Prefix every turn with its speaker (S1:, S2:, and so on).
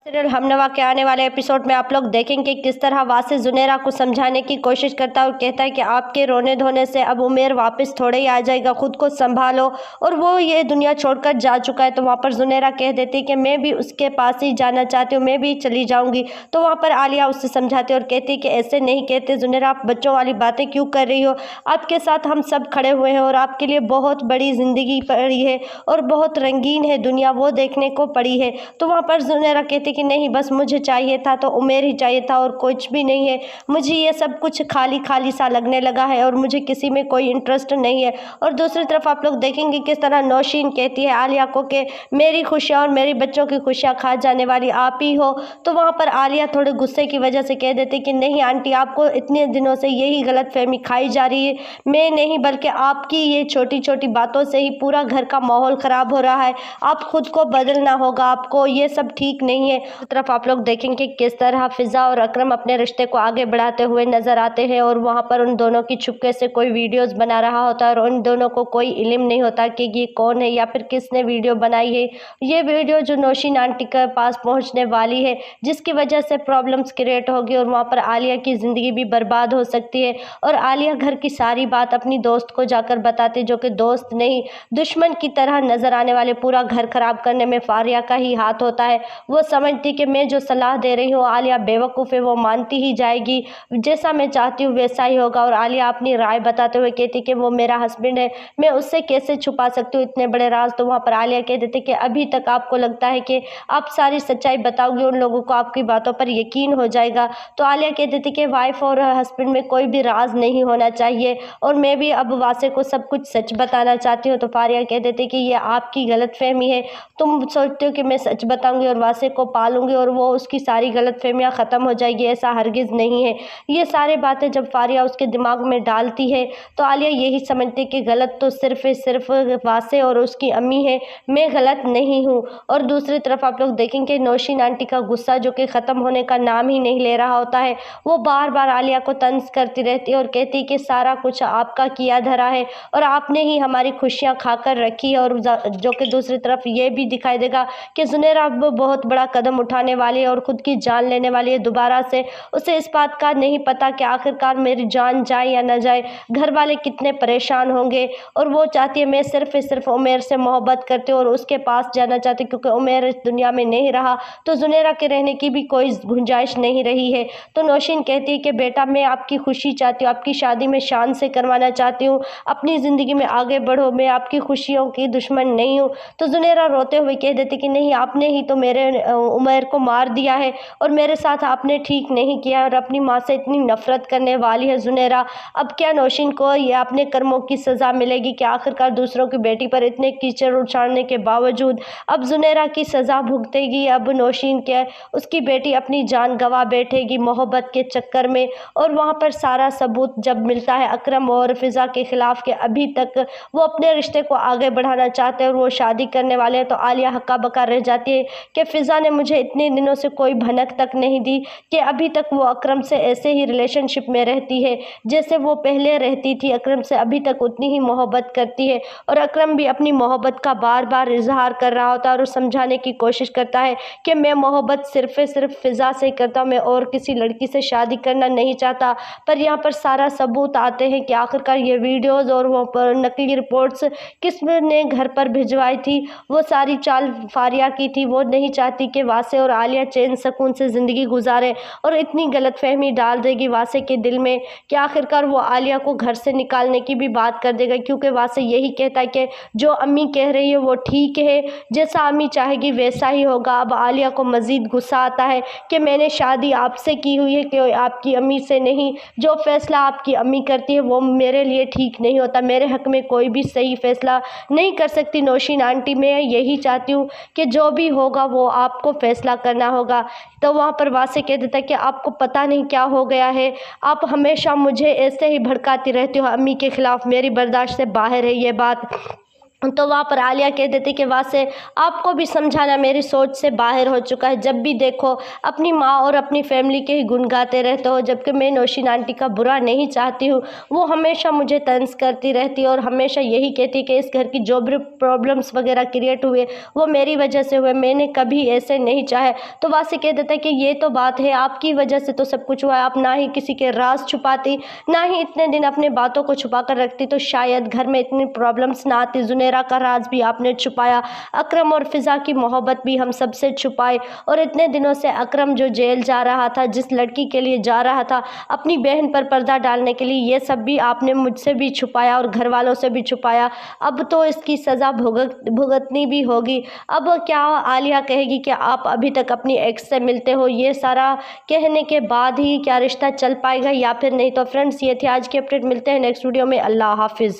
S1: Serial हमनवा के आने वाले एपिसोड में आप लोग देखेंगे किस तरह वासिफ जुनेरा को समझाने की कोशिश करता है और कहता है कि आपके रोने धोने से अब उमेर वापस थोड़े ही आ जाएगा, खुद को संभालो। और वो ये दुनिया छोड़कर जा चुका है। तो वहाँ पर जुनेरा कह देती है कि मैं भी उसके पास ही जाना चाहती हूँ, मैं भी चली जाऊँगी। तो वहाँ पर आलिया उससे समझाती है और कहती है कि ऐसे नहीं कहते जुनेरा, आप बच्चों वाली बातें क्यों कर रही हो। आपके साथ हम सब खड़े हुए हैं और आपके लिए बहुत बड़ी ज़िंदगी पड़ी है और बहुत रंगीन है दुनिया, वो देखने को पड़ी है। तो वहाँ पर जुनेरा कहती कि नहीं, बस मुझे चाहिए था तो उमेर ही चाहिए था और कुछ भी नहीं है। मुझे ये सब कुछ खाली खाली सा लगने लगा है और मुझे किसी में कोई इंटरेस्ट नहीं है। और दूसरी तरफ आप लोग देखेंगे किस तरह नौशीन कहती है आलिया को कि मेरी खुशियाँ और मेरी बच्चों की खुशियाँ खा जाने वाली आप ही हो। तो वहाँ पर आलिया थोड़े गुस्से की वजह से कह देती कि नहीं आंटी, आपको इतने दिनों से यही गलतफहमी खाई जा रही है। मैं नहीं बल्कि आपकी ये छोटी छोटी बातों से ही पूरा घर का माहौल ख़राब हो रहा है। आप खुद को बदलना होगा, आपको ये सब ठीक नहीं है। तरफ आप लोग देखेंगे किस तरह फिजा और अकरम अपने रिश्ते को आगे बढ़ाते हुए नजर आते हैं और वहाँ पर उन दोनों की छुपके से कोई वीडियोस बना रहा होता है और उन दोनों को कोई इल्म नहीं होता कि ये कौन है या फिर किसने वीडियो बनाई है। ये वीडियो जो नौशीन आंटी के पास पहुँचने वाली है, जिसकी वजह से प्रॉब्लम्स क्रिएट होगी और वहाँ पर आलिया की ज़िंदगी भी बर्बाद हो सकती है। और आलिया घर की सारी बात अपनी दोस्त को जाकर बताती, जो कि दोस्त नहीं दुश्मन की तरह नजर आने वाले पूरा घर खराब करने में फारिया का ही हाथ होता है। वो समझती कि मैं जो सलाह दे रही हूँ आलिया बेवकूफ़ है, वो मानती ही जाएगी, जैसा मैं चाहती हूँ वैसा ही होगा। और आलिया अपनी राय बताते हुए कहती कि वो मेरा हस्बैंड है, मैं उससे कैसे छुपा सकती हूँ इतने बड़े राज। तो वहाँ पर आलिया कह देती कि अभी तक आपको लगता है कि आप सारी सच्चाई बताओगे, उन लोगों को आपकी बातों पर यकीन हो जाएगा। तो आलिया कह देती कि वाइफ और हस्बैंड में कोई भी राज नहीं होना चाहिए और मैं भी अब वासे को सब कुछ सच बताना चाहती हूँ। तो फारिया कह देती कि ये आपकी गलतफहमी है, तुम सोचते हो कि मैं सच बताऊंगी और वासे को पालूंगी और वो उसकी सारी गलतफहमियां ख़त्म हो जाएगी, ऐसा हरगिज़ नहीं है। ये सारी बातें जब फारिया उसके दिमाग में डालती है तो आलिया यही समझती कि गलत तो सिर्फ वासे और उसकी अम्मी है, मैं गलत नहीं हूँ। और दूसरी तरफ आप लोग देखेंगे नौशीन आंटी का गुस्सा जो कि ख़त्म होने का नाम ही नहीं ले रहा होता है, वो बार बार आलिया को तंज करती रहती है और कहती कि सारा कुछ आपका किया धरा है और आपने ही हमारी खुशियाँ खाकर रखी है। और जो कि दूसरी तरफ ये भी दिखाई देगा कि जुनेरा अब बहुत बड़ा कदम उठाने वाली है और ख़ुद की जान लेने वाली है दोबारा से। उसे इस बात का नहीं पता कि आखिरकार मेरी जान जाए या न जाए, घर वाले कितने परेशान होंगे। और वो चाहती है, मैं सिर्फ उमेर से मोहब्बत करती हूँ और उसके पास जाना चाहती हूँ, क्योंकि उमेर इस दुनिया में नहीं रहा तो जुनेरा के रहने की भी कोई गुंजाइश नहीं रही है। तो नौशीन कहती है कि बेटा, मैं आपकी खुशी चाहती हूँ, आपकी शादी में शान से करवाना चाहती हूँ, अपनी ज़िंदगी में आगे बढ़ो, मैं आपकी खुशियों की दुश्मन नहीं हूँ। तो जुनेरा रोते हुए कह देती कि नहीं, आपने ही तो मेरे उमेर को मार दिया है और मेरे साथ आपने ठीक नहीं किया और अपनी माँ से इतनी नफरत करने वाली है जुनेरा। अब क्या नौशीन को ये अपने कर्मों की सज़ा मिलेगी कि आखिरकार दूसरों की बेटी पर इतने कीचड़ उछालने के बावजूद अब जुनेरा की सज़ा भुगतेगी। अब नौशीन के उसकी बेटी अपनी जान गंवा बैठेगी मोहब्बत के चक्कर में। और वहाँ पर सारा सबूत जब मिलता है अकरम और फिज़ा के ख़िलाफ़ कि अभी तक वो अपने रिश्ते को आगे बढ़ाना चाहते हैं और वो शादी करने वाले हैं, तो आलिया हक्का बक्का रह जाती है कि फिज़ा ने मुझे इतने दिनों से कोई भनक तक नहीं दी कि अभी तक वो अकरम से ऐसे ही रिलेशनशिप में रहती है जैसे वो पहले रहती थी, अकरम से अभी तक उतनी ही मोहब्बत करती है। और अकरम भी अपनी मोहब्बत का बार बार इजहार कर रहा होता है और समझाने की कोशिश करता है कि मैं मोहब्बत सिर्फ फिज़ा से करता हूँ, मैं और किसी लड़की से शादी करना नहीं चाहता। पर यहाँ पर सारा सबूत आते हैं कि आखिरकार ये वीडियोज़ और वो पर नकली रिपोर्ट्स किसने घर पर भिजवाई थी, वो सारी चाल फारिया की थी। वो नहीं चाहती कि वासे और आलिया चैन सुकून से ज़िंदगी गुजारे और इतनी गलतफहमी डाल देगी वासे के दिल में कि आखिरकार वो आलिया को घर से निकालने की भी बात कर देगा, क्योंकि वासे यही कहता है कि जो अम्मी कह रही है वो ठीक है, जैसा अम्मी चाहेगी वैसा ही होगा। अब आलिया को मज़ीद गुस्सा आता है कि मैंने शादी आपसे की हुई है कि आपकी अम्मी से नहीं, जो फ़ैसला आपकी अम्मी करती है वो मेरे लिए ठीक नहीं होता, मेरे हक़ में कोई भी सही फ़ैसला नहीं कर सकती नौशीन आंटी। मैं यही चाहती हूँ कि जो भी होगा वो आपको फ़ैसला करना होगा। तो वहाँ पर वासे कह देता है कि आपको पता नहीं क्या हो गया है, आप हमेशा मुझे ऐसे ही भड़काती रहती हो अम्मी के ख़िलाफ़, मेरी बर्दाश्त से बाहर है ये बात। तो वहाँ पर आलिया कह देती कि वासे आपको भी समझाना मेरी सोच से बाहर हो चुका है, जब भी देखो अपनी माँ और अपनी फैमिली के ही गुण गाते रहते हो, जबकि मैं नौशीन आंटी का बुरा नहीं चाहती हूँ। वो हमेशा मुझे तंज करती रहती है और हमेशा यही कहती कि इस घर की जो भी प्रॉब्लम्स वगैरह क्रिएट हुए वो मेरी वजह से हुए, मैंने कभी ऐसे नहीं चाहे। तो वासे कह देता है कि ये तो बात है, आपकी वजह से तो सब कुछ हुआ है, आप ना ही किसी के राज छुपाती, ना ही इतने दिन अपने बातों को छुपा कर रखती, तो शायद घर में इतनी प्रॉब्लम्स ना आती। जुनेरा का राज भी आपने छुपाया, अकरम और फिज़ा की मोहब्बत भी हम सबसे छुपाई, और इतने दिनों से अकरम जो जेल जा रहा था, जिस लड़की के लिए जा रहा था अपनी बहन पर पर्दा डालने के लिए, ये सब भी आपने मुझसे भी छुपाया और घर वालों से भी छुपाया। अब तो इसकी सज़ा भुगतनी भी होगी। अब क्या आलिया कहेगी कि आप अभी तक अपनी एक्स से मिलते हो, ये सारा कहने के बाद ही क्या रिश्ता चल पाएगा या फिर नहीं। तो फ्रेंड्स, ये थी आज की अपडेट, मिलते हैं नेक्स्ट वीडियो में। अल्लाह हाफिज़।